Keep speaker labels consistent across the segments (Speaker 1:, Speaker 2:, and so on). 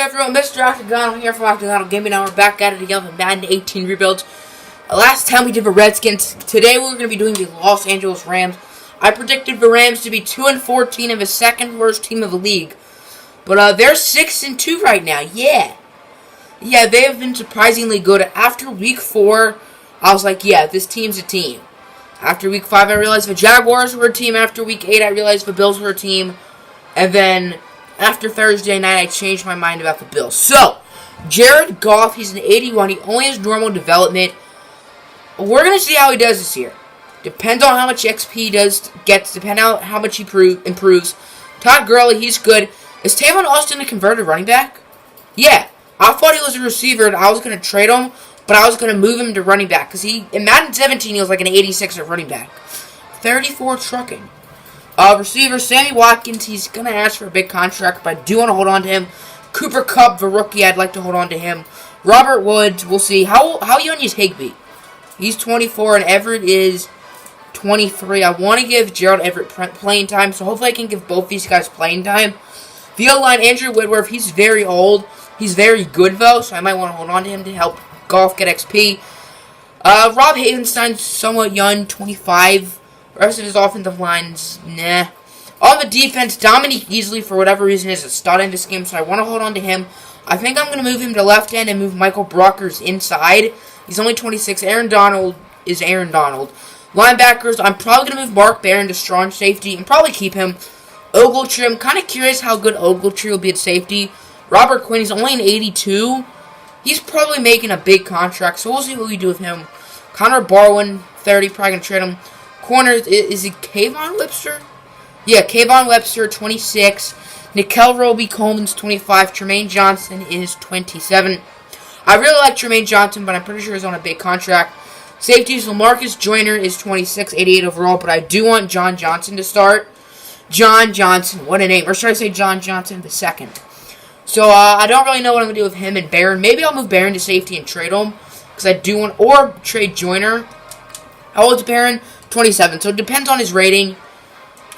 Speaker 1: everyone, Mr. Octagonal here from Octagonal Gaming. Now we're back at it again with Madden 18 rebuilds. Last time we did the Redskins. Today we're going to be doing the Los Angeles Rams. I predicted the Rams to be 2-14 and the second worst team of the league. But they're 6-2 right now. Yeah, they have been surprisingly good. After week 4, I was like, yeah, this team's a team. After week 5, I realized the Jaguars were a team. After week 8, I realized the Bills were a team. And then after Thursday night, I changed my mind about the Bills. So, Jared Goff, he's an 81. He only has normal development. We're going to see how he does this year. Depends on how much XP he gets. Depends on how much he improves. TODD, GURLEY, he's good. Is Tavon Austin a converted running back? Yeah. I thought he was a receiver, and I was going to trade him, but I was going to move him to running back. Because in Madden 17, he was like an 86 at running back. 34 trucking. Receiver, Sammy Watkins, he's going to ask for a big contract, but I do want to hold on to him. Cooper Kupp, the rookie, I'd like to hold on to him. Robert Woods, we'll see. How young is Higbee? He's 24, and Everett is 23. I want to give Gerald Everett playing time, so hopefully I can give both these guys playing time. The O-line, Andrew Whitworth, he's very old. He's very good, though, so I might want to hold on to him to help Goff get XP. Rob Havenstein's somewhat young, 25. The rest of his offensive line's, nah. On the defense, Dominique Easley, for whatever reason, is a stud in this game, so I want to hold on to him. I think I'm going to move him to left end and move Michael Brockers inside. He's only 26. Aaron Donald is Aaron Donald. Linebackers, I'm probably going to move Mark Barron to strong safety and probably keep him. Ogletree, I'm kind of curious how good Ogletree will be at safety. Robert Quinn, he's only an 82. He's probably making a big contract, so we'll see what we do with him. Connor Barwin, 30, probably going to trade him. Corners, is it Kayvon Webster? Yeah, Kayvon Webster, 26. Nickel Roby-Coleman's 25. Tremaine Johnson is 27. I really like Tremaine Johnson, but I'm pretty sure he's on a big contract. Safeties, Lamarcus Joyner is 26, 88 overall, but I do want John Johnson to start. John Johnson, what a name. Or should I say John Johnson the second? So, I don't really know what I'm going to do with him and Barron. Maybe I'll move Barron to safety and trade him, because I do want, or trade Joyner. How old is Barron? 27, so it depends on his rating.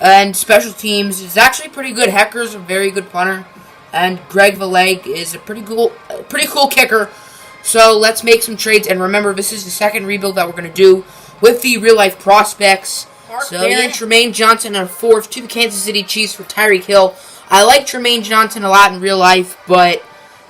Speaker 1: And special teams is actually pretty good. Hecker's a very good punter, and Greg Valeg is a pretty cool kicker. So let's make some trades, and remember, this is the second rebuild that we're going to do with the real-life prospects. So yeah, Tremaine Johnson and a fourth to the Kansas City Chiefs for Tyreek Hill. I like Tremaine Johnson a lot in real life, but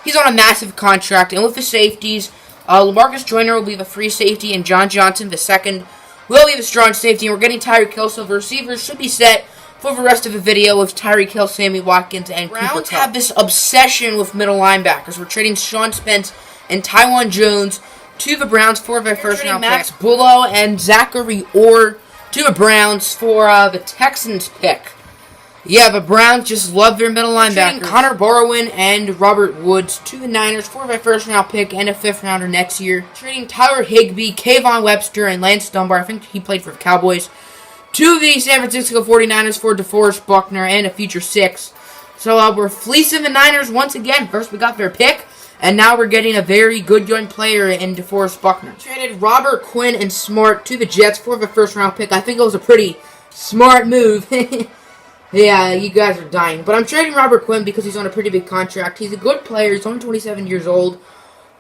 Speaker 1: he's on a massive contract. And with the safeties, Lamarcus Joyner will be the free safety, and John Johnson the second will be the strong safety, and we're getting Tyreek Hill, so the receivers should be set for the rest of the video with Tyreek Hill, Sammy Watkins, and Cooper Kupp. Browns have this obsession with middle linebackers. We're trading Sean Spence and Tywan Jones to the Browns for their first round Max Bullough and Zachary Orr to the Browns for the Texans pick. Yeah, the Browns just love their middle linebackers. Connor Barwin and Robert Woods to the Niners for their first round pick and a fifth rounder next year. Trading Tyler Higbee, Kayvon Webster, and Lance Dunbar, I think he played for the Cowboys, to the San Francisco 49ers for DeForest Buckner and a future 6. So we're fleecing the Niners once again. First we got their pick, and now we're getting a very good young player in DeForest Buckner. Traded Robert Quinn and Smart to the Jets for the first round pick. I think it was a pretty smart move. Yeah, you guys are dying. But I'm trading Robert Quinn because he's on a pretty big contract. He's a good player. He's only 27 years old.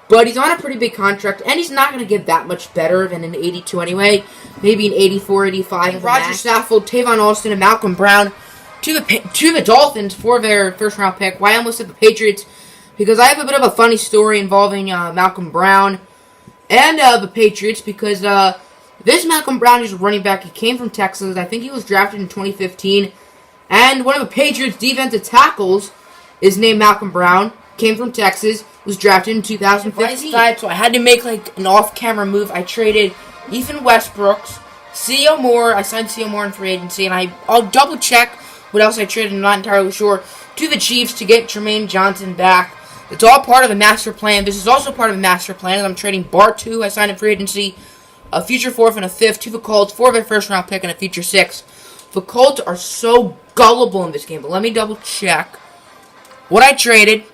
Speaker 1: But he's on a pretty big contract. And he's not going to get that much better than an 82 anyway. Maybe an 84, 85. Roger Saffold, Tavon Austin, and Malcolm Brown to the Dolphins for their first round pick. Why I almost said the Patriots? Because I have a bit of a funny story involving Malcolm Brown and the Patriots. Because this Malcolm Brown is a running back. He came from Texas. I think he was drafted in 2015. And one of the Patriots' defensive tackles is named Malcolm Brown. Came from Texas. Was drafted in 2015. So I had to make like an off-camera move. I traded Ethan Westbrooks, C.O. Moore. I signed C.O. Moore in free agency. And I'll double-check what else I traded. I'm not entirely sure. To the Chiefs to get Tremaine Johnson back. It's all part of the master plan. This is also part of the master plan. I'm trading Bartu. I signed in free agency. A future 4th and a 5th to the Colts for their first round pick and a future 6. The Colts are so gullible in this game, but let me double check what I traded.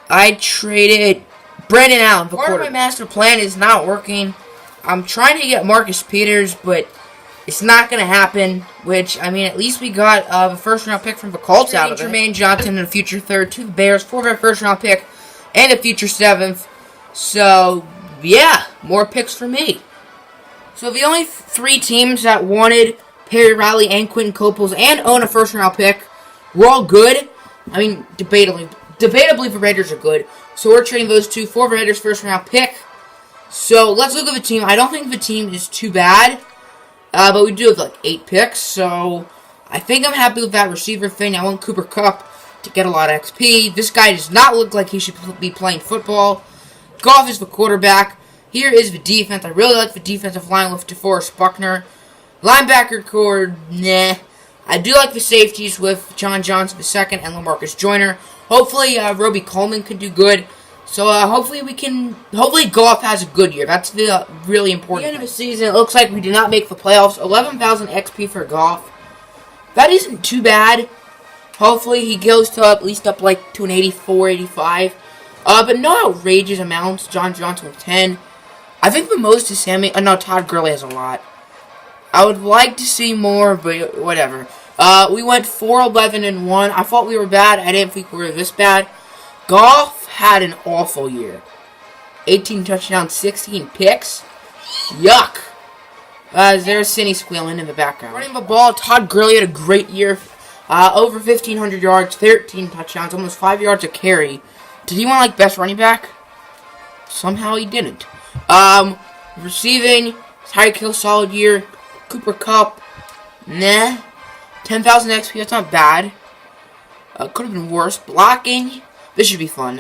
Speaker 1: I traded Brandon Allen. Part of my master plan is not working. I'm trying to get Marcus Peters, but It's not going to happen, which, I mean, at least we got a first-round pick from the Colts out of it. Jermaine Johnson and a future third to the Bears, 4th first-round pick, and a future 7th. So, yeah, more picks for me. So, the only 3 teams that wanted Perry Riley and Quentin Coples and own a first-round pick were all good. I mean, debatably, the Raiders are good. So, we're trading those 2 for the Raiders' first-round pick. So, let's look at the team. I don't think the team is too bad. But we do have like 8 picks, so I think I'm happy with that receiver thing. I want Cooper Kupp to get a lot of XP. This guy does not look like he should be playing football. Goff is the quarterback. Here is the defense. I really like the defensive line with DeForest Buckner. Linebacker core, nah. I do like the safeties with John Johnson II and LaMarcus Joyner. Hopefully, Roby Coleman can do good. So, hopefully Goff has a good year. That's the really important thing. At the end of the season, it looks like we did not make the playoffs. 11,000 XP for Goff. That isn't too bad. Hopefully, he goes to at least up like to an 84, 85. But no outrageous amounts. John Johnson with 10. I think the most is Todd Gurley has a lot. I would like to see more, but whatever. We went 4-11-1. I thought we were bad. I didn't think we were this bad. Goff had an awful year. 18 touchdowns, 16 picks. Yuck. There's Cindy squealing in the background. Running the ball, Todd Gurley had a great year. Over 1,500 yards, 13 touchdowns, almost 5 yards a carry. Did he want like best running back? Somehow he didn't. Receiving, Tyreek Hill, solid year. Cooper Kupp, nah. 10,000 XP, that's not bad. Could have been worse. Blocking, this should be fun.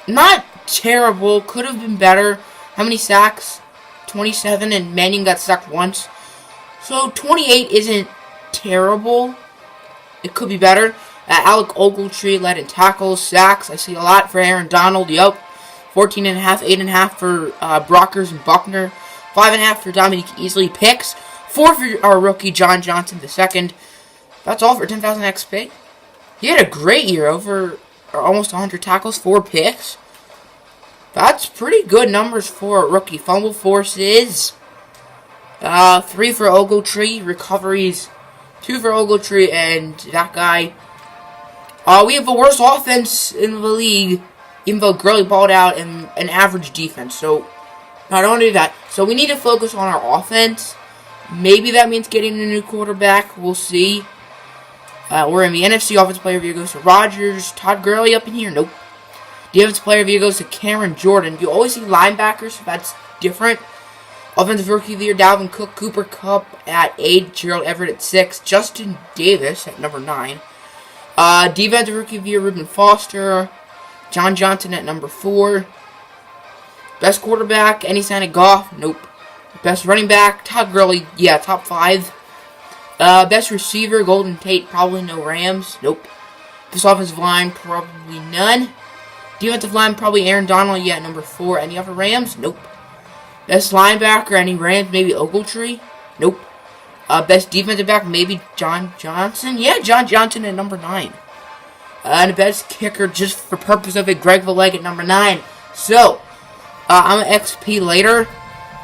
Speaker 1: Not terrible. Could have been better. How many sacks? 27, and Manning got sacked once. So 28 isn't terrible. It could be better. Alec Ogletree led in tackles, sacks. I see a lot for Aaron Donald. Yup. 14.5, 8.5 for Brockers and Buckner. 5.5 for Dominique Easley. Picks. 4 for our rookie John Johnson II. That's all for 10,000 XP. He had a great year, over almost 100 tackles, 4 picks. That's pretty good numbers for a rookie. Fumble forces, 3 for Ogletree. Recoveries, 2 for Ogletree and that guy. We have the worst offense in the league, even though Gurley balled out, and an average defense. So, I don't do that. So, we need to focus on our offense. Maybe that means getting a new quarterback. We'll see. We're in the NFC. Offensive Player of the Year goes to Rodgers. Todd Gurley up in here? Nope. Defensive Player of the Year goes to Cameron Jordan. You always see linebackers, so that's different. Offensive Rookie of the Year, Dalvin Cook. Cooper Kupp at 8. Gerald Everett at 6. Justin Davis at number 9. Defensive Rookie of the Year, Reuben Foster. John Johnson at number 4. Best quarterback, any sign of Goff? Nope. Best running back, Todd Gurley, yeah, top 5. Best receiver, Golden Tate, probably no Rams. Nope. Best offensive line, probably none. Defensive line, probably Aaron Donald, yeah, number 4. Any other Rams? Nope. Best linebacker, any Rams? Maybe Ogletree? Nope. Best defensive back, maybe John Johnson? Yeah, John Johnson at number 9. And the best kicker, just for purpose of it, Greg Valeg at number 9. So, I'm an XP later.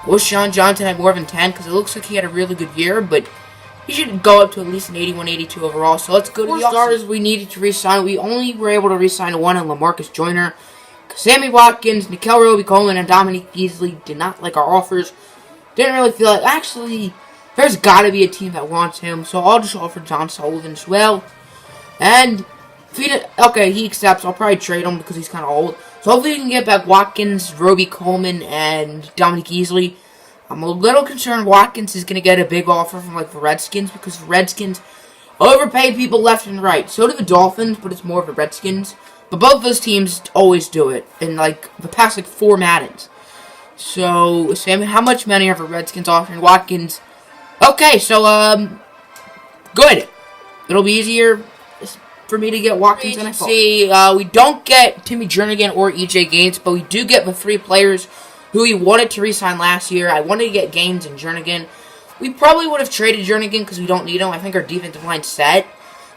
Speaker 1: Wish John Johnson had more than 10, because it looks like he had a really good year, but he should go up to at least an 81, 82 overall. So let's go to the starters we needed to re-sign. We only were able to re-sign 1 in LaMarcus Joyner. Sammy Watkins, Nikel Roby-Coleman, and Dominique Easley did not like our offers. Didn't really feel like, actually, there's got to be a team that wants him, so I'll just offer John Sullivan as well. And, okay, he accepts. I'll probably trade him because he's kind of old. So hopefully we can get back Watkins, Roby-Coleman, and Dominique Easley. I'm a little concerned Watkins is going to get a big offer from, like, the Redskins, because the Redskins overpay people left and right. So do the Dolphins, but it's more of the Redskins. But both those teams always do it in, like, the past, like, 4 Maddens. So, Sam, how much money are the Redskins offering Watkins? Okay, so, good. It'll be easier for me to get Watkins than I thought. See, we don't get Timmy Jernigan or EJ Gaines, but we do get the 3 players who we wanted to re-sign last year. I wanted to get Gaines and Jernigan. We probably would have traded Jernigan because we don't need him. I think our defensive line's set.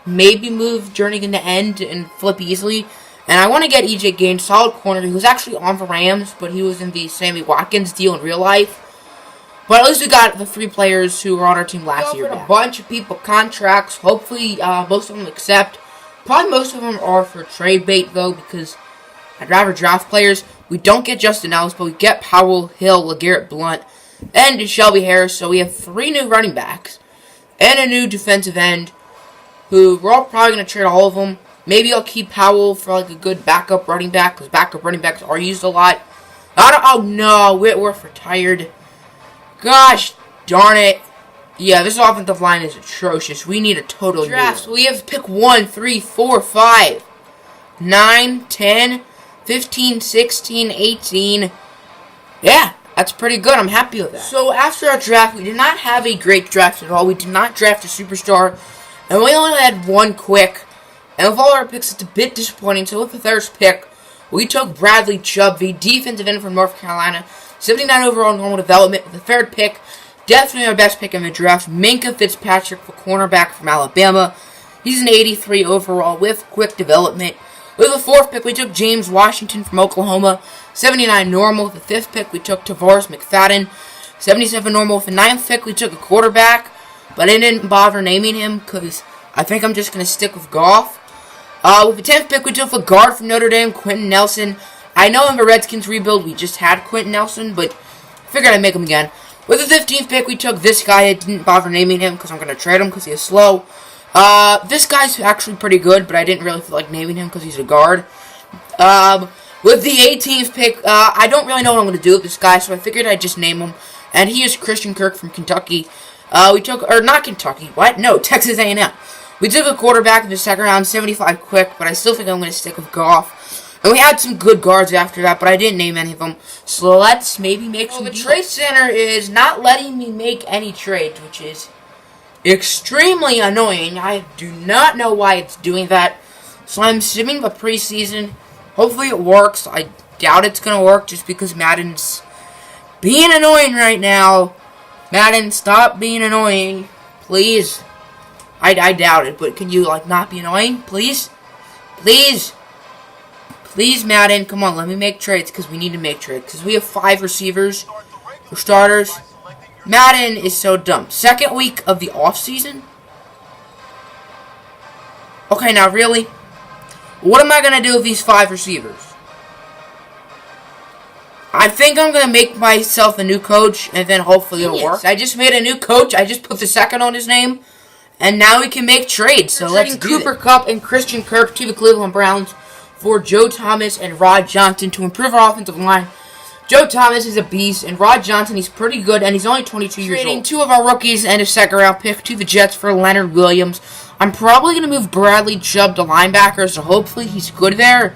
Speaker 1: Maybe move Jernigan to end and flip Easley. And I want to get EJ Gaines, solid corner. He was actually on the Rams, but he was in the Sammy Watkins deal in real life. But at least we got the 3 players who were on our team last year. A bunch of people contracts. Hopefully, most of them accept. Probably most of them are for trade bait, though, because I'd rather draft players. We don't get Justin Ellis, but we get Powell, Hill, LeGarrette Blount, and Shelby Harris. So we have 3 new running backs and a new defensive end, who we're all probably going to trade all of them. Maybe I'll keep Powell for like a good backup running back, because backup running backs are used a lot. Oh no, Whitworth retired. Gosh darn it. Yeah, this offensive line is atrocious. We need a total draft. So we have pick 1, 3, 4, 5, 9, 10, 15, 16, 18. Yeah, that's pretty good. I'm happy with that. So after our draft, we did not have a great draft at all. We did not draft a superstar, and we only had 1 quick. And with all our picks, it's a bit disappointing. So with the first pick, we took Bradley Chubb, the defensive end from North Carolina. 79 overall normal development. With the third pick, definitely our best pick in the draft, Minkah Fitzpatrick, the cornerback from Alabama. He's an 83 overall with quick development. With the fourth pick, we took James Washington from Oklahoma. 79 normal. With the fifth pick, we took Tavares McFadden. 77 normal. With the ninth pick, we took a quarterback, but I didn't bother naming him because I think I'm just going to stick with Goff. With the 10th pick, we took a guard from Notre Dame, Quentin Nelson. I know in the Redskins rebuild, we just had Quentin Nelson, but I figured I'd make him again. With the 15th pick, we took this guy. I didn't bother naming him because I'm going to trade him because he is slow. This guy's actually pretty good, but I didn't really feel like naming him because he's a guard. With the 18th pick, I don't really know what I'm going to do with this guy, so I figured I'd just name him. And he is Christian Kirk from Kentucky. Not Kentucky, what? No, Texas A&M. We took a quarterback in the second round, 75 quick, but I still think I'm going to stick with Goff. And we had some good guards after that, but I didn't name any of them. So let's maybe make some. The trade center is not letting me make any trades, which is extremely annoying. I do not know why it's doing that. So I'm simming the preseason. Hopefully it works. I doubt it's going to work just because Madden's being annoying right now. Madden, stop being annoying. Please. I doubt it, but can you, not be annoying? Please? Please? Please, Madden, come on, let me make trades, because we need to make trades. Because we have 5 receivers for starters. Madden is so dumb. Second week of the offseason? Okay, now, really? What am I going to do with these 5 receivers? I think I'm going to make myself a new coach, and then hopefully it'll work. I just made a new coach. I just put the second on his name. And now we can make trades. So let's do Cooper Kupp and Christian Kirk to the Cleveland Browns for Joe Thomas and Rod Johnson to improve our offensive line. Joe Thomas is a beast, and Rod Johnson, he's pretty good, and he's only 22 years old. Trading 2 of our rookies and a second-round pick to the Jets for Leonard Williams. I'm probably going to move Bradley Chubb to linebacker, so hopefully he's good there.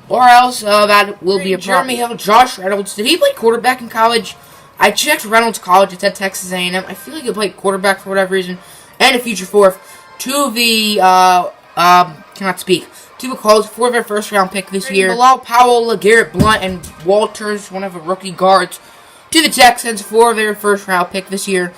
Speaker 1: Or else that will be a problem. Jeremy Hill, Josh Reynolds. Did he play quarterback in college? I checked Reynolds' college. It's at Texas A&M. I feel like he played quarterback for whatever reason. And a future fourth to the, to the Colts for their first-round pick this year. Bilal Powell, LeGarrette Blount, and Walters, one of the rookie guards, to the Texans for their first-round pick this year.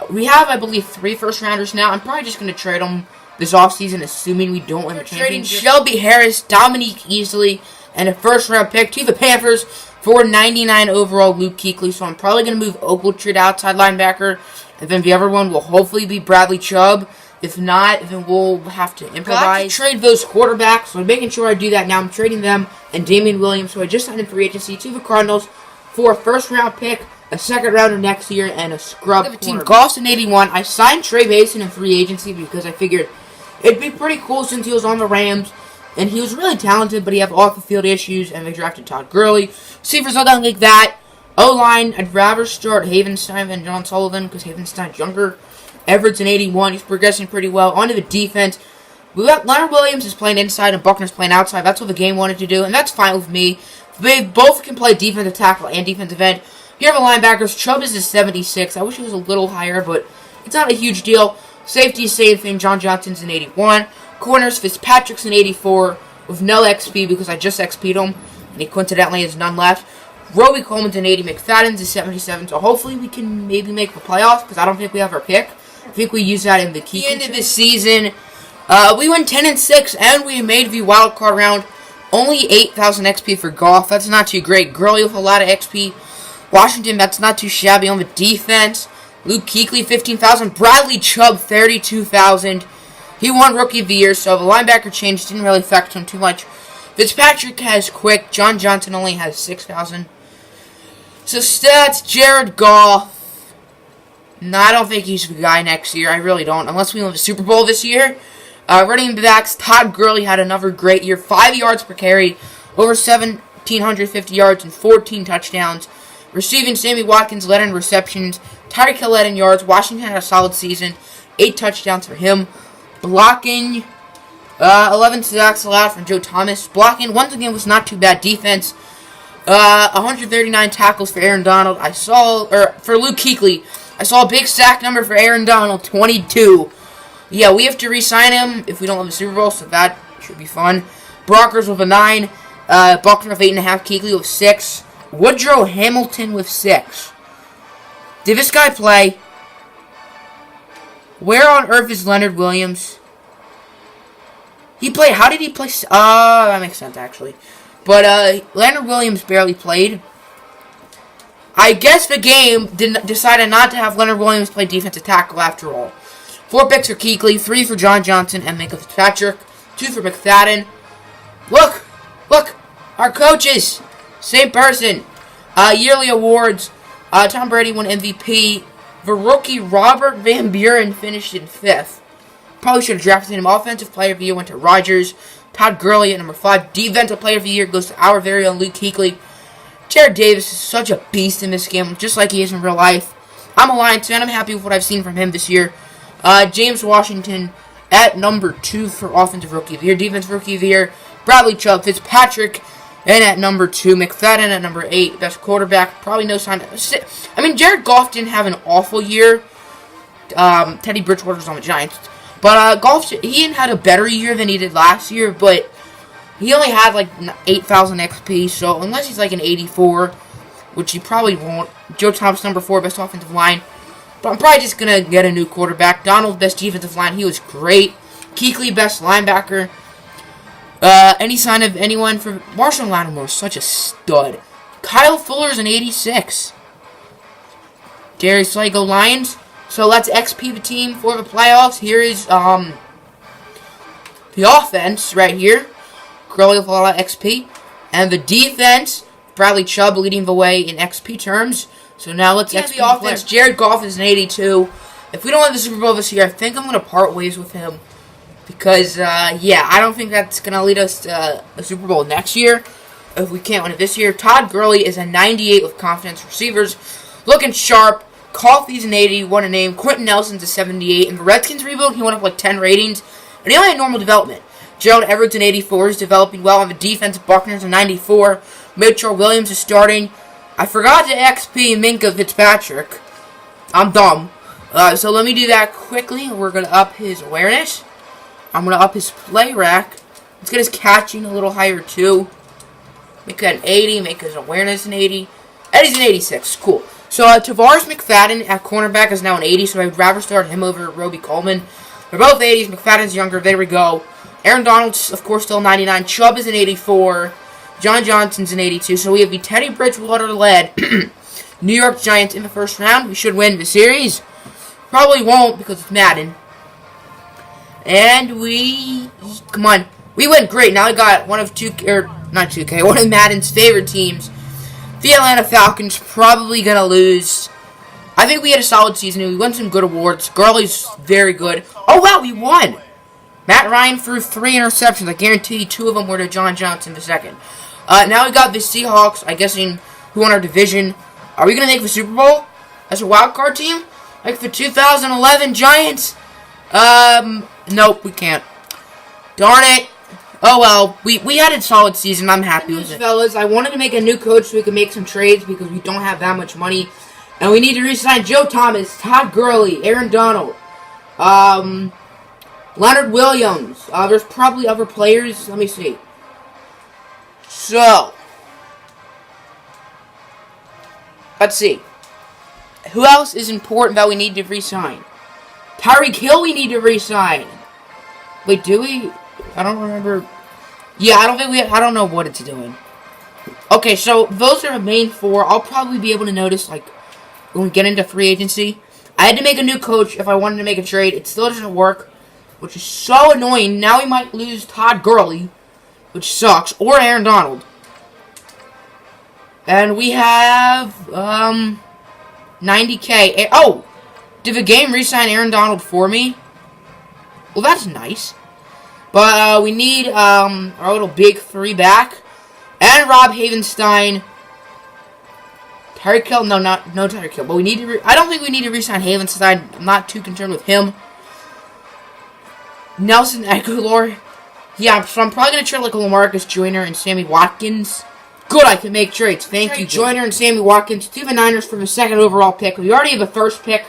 Speaker 1: We have, I believe, 3 first-rounders now. I'm probably just going to trade them this offseason, assuming we don't win the championship. Shelby Harris, Dominique Easley, and a first-round pick to the Panthers for 99 overall Luke Kuechly. So I'm probably going to move Ogletree to outside linebacker. And then the other one will hopefully be Bradley Chubb. If not, then we'll have to improvise. To trade those quarterbacks, so I'm making sure I do that now. I'm trading them and Damian Williams, who I just signed in free agency, to the Cardinals for a first-round pick, a second-rounder next year, and a scrub team. Goff's in 81. I signed Trey Mason in free agency because I figured it'd be pretty cool since he was on the Rams. And he was really talented, but he had off-the-field issues, and they drafted Todd Gurley. See if something like that. O-line, I'd rather start Havenstein than John Sullivan because Havenstein's younger. Everett's an 81. He's progressing pretty well. On to the defense. We got Leonard Williams is playing inside and Buckner's playing outside. That's what the game wanted to do, and that's fine with me. They both can play defensive tackle and defensive end. Here are the linebackers. Chubb is a 76. I wish he was a little higher, but it's not a huge deal. Safety, same thing. John Johnson's an 81. Corners, Fitzpatrick's an 84 with no XP because I just XP'd him, and he coincidentally has none left. Roby Coleman's an 80, McFadden's a 77, so hopefully we can maybe make the playoffs, because I don't think we have our pick. I think we use that in the key. End of the season, we went 10-6, and we made the wild card round. Only 8,000 XP for Goff. That's not too great. Gurley with a lot of XP. Washington, that's not too shabby on the defense. Luke Kuechly, 15,000. Bradley Chubb, 32,000. He won Rookie of the Year, so the linebacker change didn't really affect him too much. Fitzpatrick has quick. John Johnson only has 6,000. So stats, Jared Goff. No, I don't think he's the guy next year. I really don't. Unless we win the Super Bowl this year. Running backs, Todd Gurley had another great year. 5 yards per carry. Over 1,750 yards and 14 touchdowns. Receiving, Sammy Watkins led in receptions. Tyreek Hill led in yards. Washington had a solid season. 8 touchdowns for him. Blocking, 11 sacks allowed from Joe Thomas. Blocking, once again, was not too bad. Defense, 139 tackles for Aaron Donald. For Luke Kuechly, I saw a big sack number for Aaron Donald, 22. Yeah, we have to re-sign him if we don't win the Super Bowl, so that should be fun. Brockers with a 9. Buckner with 8.5. Kuechly with 6. Woodrow Hamilton with 6. Did this guy play? Where on earth is Leonard Williams? He played. How did he play? That makes sense, actually. But, Leonard Williams barely played. I guess the game decided not to have Leonard Williams play defensive tackle after all. 4 picks for Kuechly, 3 for John Johnson and Minka Fitzpatrick, 2 for McFadden. Look! Our coaches! Same person. Yearly awards. Tom Brady won MVP. The rookie Robert Van Buren finished in 5th. Probably should have drafted him. Offensive Player of the Year went to Rodgers. Todd Gurley at number 5. Defensive Player of the Year goes to our very own Luke Kuechly. Jared Davis is such a beast in this game, just like he is in real life. I'm a Lions fan. I'm happy with what I've seen from him this year. James Washington at number 2 for Offensive Rookie of the Year. Defensive Rookie of the Year, Bradley Chubb. Fitzpatrick, and at number 2, McFadden at number 8. Best quarterback, probably no sign. I mean, Jared Goff didn't have an awful year. Teddy Bridgewater's on the Giants. But Goff, he had a better year than he did last year, but he only had like 8,000 XP, so unless he's like an 84, which he probably won't. Joe Thomas, number 4, best offensive line. But I'm probably just going to get a new quarterback. Donald, best defensive line. He was great. Kuechly, best linebacker. Any sign of anyone for Marshall Lattimore, such a stud. Kyle Fuller's an 86. Darius Slay, go Lions. So let's XP the team for the playoffs. Here is the offense right here. Gurley with a lot of XP. And the defense, Bradley Chubb leading the way in XP terms. So now let's XP the offense. Jared Goff is an 82. If we don't win the Super Bowl this year, I think I'm going to part ways with him. Because, yeah, I don't think that's going to lead us to a Super Bowl next year. If we can't win it this year. Todd Gurley is a 98 with confidence. Receivers looking sharp. Coffey's an 80, won a name. Quentin Nelson's a 78. In the Redskins rebuild, he went up like 10 ratings. And he only had normal development. Gerald Everett's an 84, is developing well on the defense. Buckner's a 94. Mitchell Williams is starting. I forgot to XP Minka Fitzpatrick. I'm dumb. So let me do that quickly. We're going to up his awareness. I'm going to up his play rack. Let's get his catching a little higher too. Make that an 80. Make his awareness an 80. Eddie's an 86. Cool. So Tavares McFadden at cornerback is now an 80, so I would rather start him over Roby Coleman. They're both 80s. McFadden's younger. There we go. Aaron Donald's, of course, still 99. Chubb is an 84. John Johnson's an 82. So we have the Teddy Bridgewater-led New York Giants in the first round. We should win the series. Probably won't because it's Madden. And come on. We went great. Now we got one of one of Madden's favorite teams. The Atlanta Falcons probably going to lose. I think we had a solid season. We won some good awards. Gurley's very good. Oh, wow, we won. Matt Ryan threw 3 interceptions. I guarantee you 2 of them were to John Johnson the second. Now we got the Seahawks, I guessing, who won our division. Are we going to make the Super Bowl as a wild card team? Like the 2011 Giants? Nope, we can't. Darn it. Oh, well, we had a solid season. I'm happy with it. Fellas, I wanted to make a new coach so we could make some trades because we don't have that much money. And we need to re-sign Joe Thomas, Todd Gurley, Aaron Donald, Leonard Williams. There's probably other players. Let me see. So, let's see. Who else is important that we need to re-sign? Tyreek Hill we need to re-sign. Wait, do we? I don't remember. Yeah, I don't know what it's doing. Okay, so those are the main four. I'll probably be able to notice, like, when we get into free agency. I had to make a new coach if I wanted to make a trade. It still doesn't work, which is so annoying. Now we might lose TODD GURLEY, which sucks, or Aaron Donald. And we have, 90K. Oh! Did the game re-sign Aaron Donald for me? Well, that's nice. But, we need, our little big three back. And Rob Havenstein. Tyreek Hill? No, no Tyreek Hill. But we need to, I don't think we need to re-sign Havenstein. I'm not too concerned with him. Nelson Aguilar. Yeah, so I'm probably going to trade like LaMarcus Joyner and Sammy Watkins. Good, I can make trades. Thank you, Joyner and Sammy Watkins to the Niners for the second overall pick. We already have a first pick.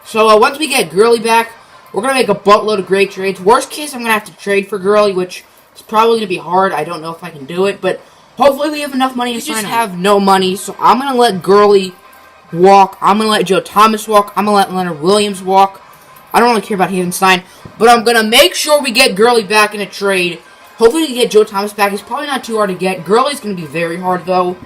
Speaker 1: So once we get GURLEY back, we're going to make a buttload of great trades. Worst case, I'm going to have to trade for GURLEY, which is probably going to be hard. I don't know if I can do it, but hopefully we have enough money to sign him. We just have no money, so I'm going to let GURLEY walk. I'm going to let Joe Thomas walk. I'm going to let Leonard Williams walk. I don't really care about Havenstein, but I'm going to make sure we get GURLEY back in a trade. Hopefully we get Joe Thomas back. He's probably not too hard to get. GURLEY's going to be very hard, though.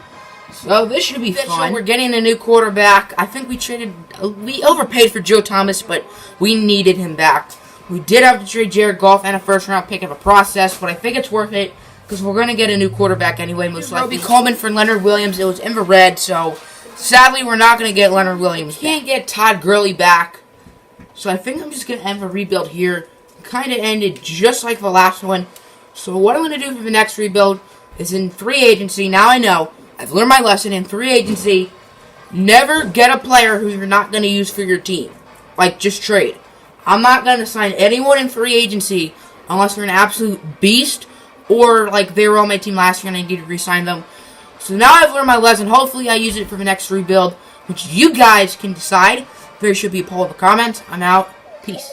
Speaker 1: So this should be fun. We're getting a new quarterback. I think we overpaid for Joe Thomas, but we needed him back. We did have to trade Jared Goff and a first-round pick in the process, but I think it's worth it because we're going to get a new quarterback anyway, most likely. Roby Coleman for Leonard Williams. It was in the red, so sadly we're not going to get Leonard Williams. Can't get TODD GURLEY back. So I think I'm just going to end the rebuild here. Kind of ended just like the last one. So what I'm going to do for the next rebuild is in free agency. Now I know. I've learned my lesson in free agency. Never get a player who you're not going to use for your team. Like, just trade. I'm not going to sign anyone in free agency unless they're an absolute beast or, like, they were on my team last year and I need to re-sign them. So now I've learned my lesson. Hopefully I use it for the next rebuild, which you guys can decide. There should be a poll in the comments. I'm out. Peace.